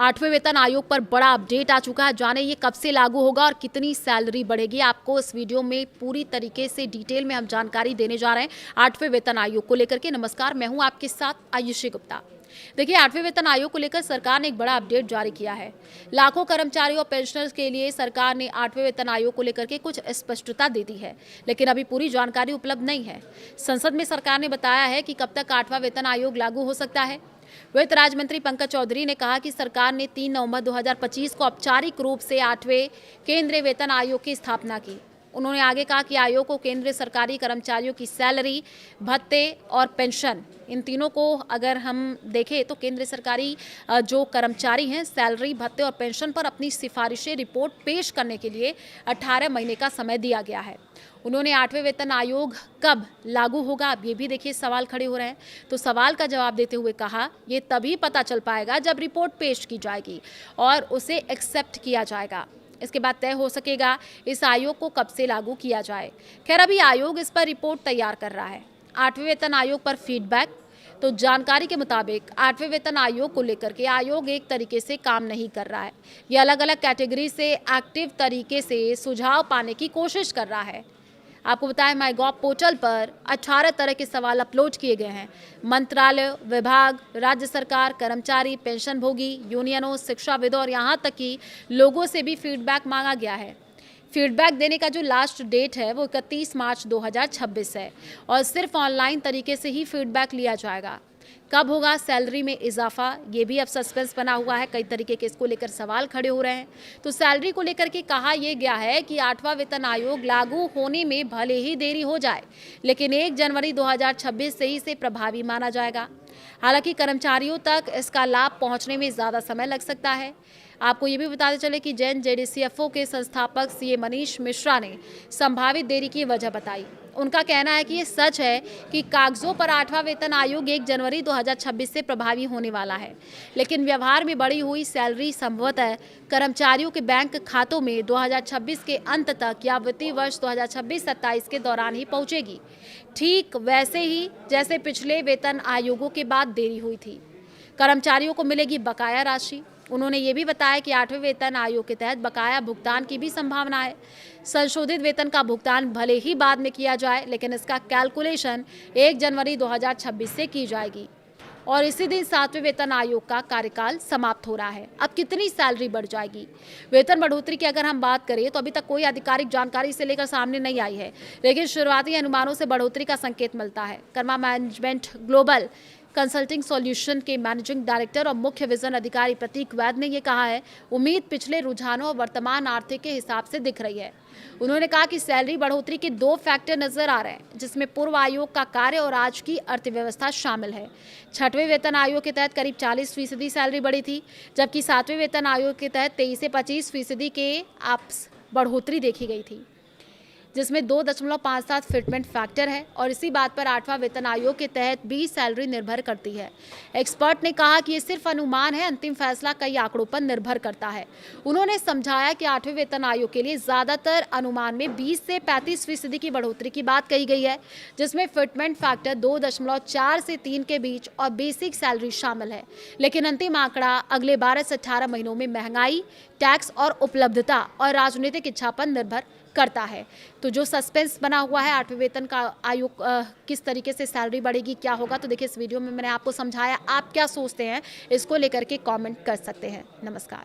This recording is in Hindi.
8वें वेतन आयोग पर बड़ा अपडेट आ चुका है। जाने ये कब से लागू होगा और कितनी सैलरी बढ़ेगी, आपको इस वीडियो में पूरी तरीके से डिटेल में हम जानकारी देने जा रहे हैं 8वें वेतन आयोग को लेकर के। नमस्कार, मैं हूं आपके साथ आयुषी गुप्ता। देखिए, 8वें वेतन आयोग को लेकर सरकार ने एक बड़ा अपडेट जारी किया है। लाखों कर्मचारियों और पेंशनर्स के लिए सरकार ने 8वें वेतन आयोग को लेकर के कुछ स्पष्टता दे दी है, लेकिन अभी पूरी जानकारी उपलब्ध नहीं है। संसद में सरकार ने बताया है कि कब तक 8वां वेतन आयोग लागू हो सकता है। वित्त राज्य मंत्री पंकज चौधरी ने कहा कि सरकार ने 3 नवंबर 2025 को औपचारिक रूप से 8वें केंद्रीय वेतन आयोग की स्थापना की। उन्होंने आगे कहा कि आयोग को केंद्रीय सरकारी कर्मचारियों की सैलरी, भत्ते और पेंशन, इन तीनों को अगर हम देखें तो केंद्रीय सरकारी जो कर्मचारी हैं, सैलरी, भत्ते और पेंशन पर अपनी सिफारिशें रिपोर्ट पेश करने के लिए 18 महीने का समय दिया गया है। उन्होंने 8वें वेतन आयोग कब लागू होगा, अब ये भी देखिए सवाल खड़े हो रहे हैं। तो सवाल का जवाब देते हुए कहा, ये तभी पता चल पाएगा जब रिपोर्ट पेश की जाएगी और उसे एक्सेप्ट किया जाएगा। इसके बाद तय हो सकेगा इस आयोग को कब से लागू किया जाए। खैर, अभी आयोग इस पर रिपोर्ट तैयार कर रहा है। 8वें वेतन आयोग पर फीडबैक, तो जानकारी के मुताबिक 8वें वेतन आयोग को लेकर के आयोग एक तरीके से काम नहीं कर रहा है। ये अलग अलग कैटेगरी से एक्टिव तरीके से सुझाव पाने की कोशिश कर रहा है। आपको बताएं, माईगॉव पोर्टल पर 18 तरह के सवाल अपलोड किए गए हैं। मंत्रालय, विभाग, राज्य सरकार, कर्मचारी, पेंशनभोगी, यूनियनों, शिक्षाविदों और यहाँ तक कि लोगों से भी फीडबैक मांगा गया है। फीडबैक देने का जो लास्ट डेट है वो 31 मार्च 2026 है और सिर्फ ऑनलाइन तरीके से ही फीडबैक लिया जाएगा। कब होगा सैलरी में इजाफा, ये भी अब सस्पेंस बना हुआ है। कई तरीके के इसको लेकर सवाल खड़े हो रहे हैं। तो सैलरी को लेकर के कहा यह गया है कि 8वां वेतन आयोग लागू होने में भले ही देरी हो जाए, लेकिन 1 जनवरी 2026 से ही इसे प्रभावी माना जाएगा। हालांकि कर्मचारियों तक इसका लाभ पहुंचने में ज़्यादा समय लग सकता है। आपको ये भी बताते चले कि जैन जेडीसीएफओ के संस्थापक सीए मनीष मिश्रा ने संभावित देरी की वजह बताई। उनका कहना है कि ये सच है कि कागजों पर 8वां वेतन आयोग 1 जनवरी 2026 से प्रभावी होने वाला है, लेकिन व्यवहार में बढ़ी हुई सैलरी संभवतः कर्मचारियों के बैंक खातों में 2026 के अंत तक या वित्तीय वर्ष 2026-27 के दौरान ही पहुंचेगी। ठीक वैसे ही जैसे पिछले वेतन आयोगों के बाद देरी हुई थी। कर्मचारियों को मिलेगी बकाया राशि। उन्होंने ये भी बताया कि 8वें वेतन आयोग के तहत बकाया भुगतान की भी संभावना है। संशोधित वेतन का भुगतान भले ही बाद में किया जाए, लेकिन इसका कैलकुलेशन 1 जनवरी 2026 से की जाएगी और इसी दिन 7वें वेतन आयोग का कार्यकाल समाप्त हो रहा है। अब कितनी सैलरी बढ़ जाएगी? वेतन बढ़ोतरी की अगर हम बात करें तो अभी तक कोई आधिकारिक जानकारी इसे लेकर सामने नहीं आई है, लेकिन शुरुआती अनुमानों से बढ़ोतरी का संकेत मिलता है। Karma management global consulting solution के मैनेजिंग डायरेक्टर और मुख्य विजन अधिकारी प्रतीक वैद ने यह कहा है, उम्मीद पिछले रुझानों और वर्तमान आर्थिक के हिसाब से दिख रही है। उन्होंने कहा कि सैलरी बढ़ोतरी के 2 फैक्टर नजर आ रहे हैं, जिसमें पूर्व आयोग का कार्य और आज की अर्थव्यवस्था शामिल है। 6वें वेतन आयोग के तहत करीब 40% सैलरी बढ़ी थी, जबकि 7वें वेतन आयोग के तहत 23 से 25% के आपस बढ़ोतरी देखी गई थी, जिसमें 2.57 फिटमेंट फैक्टर है और इसी बात पर 8वां वेतन आयोग के तहत भी सैलरी निर्भर करती है। एक्सपर्ट ने कहा कि ये सिर्फ अनुमान है, अंतिम फैसला कई आंकड़ों पर निर्भर करता है। उन्होंने समझाया कि 8वें वेतन आयोग के लिए ज़्यादातर अनुमान में 20 से 35% की बढ़ोतरी की बात कही गई है, जिसमें फिटमेंट फैक्टर 2.4 से 3 के बीच और बेसिक सैलरी शामिल है। लेकिन अंतिम आंकड़ा अगले 12 से 18 महीनों में महंगाई, टैक्स और उपलब्धता और राजनीतिक इच्छा पर निर्भर करता है। तो जो सस्पेंस बना हुआ है 8वें वेतन का आयोग किस तरीके से सैलरी बढ़ेगी, क्या होगा, तो देखिए इस वीडियो में मैंने आपको समझाया। आप क्या सोचते हैं इसको लेकर के कमेंट कर सकते हैं। नमस्कार।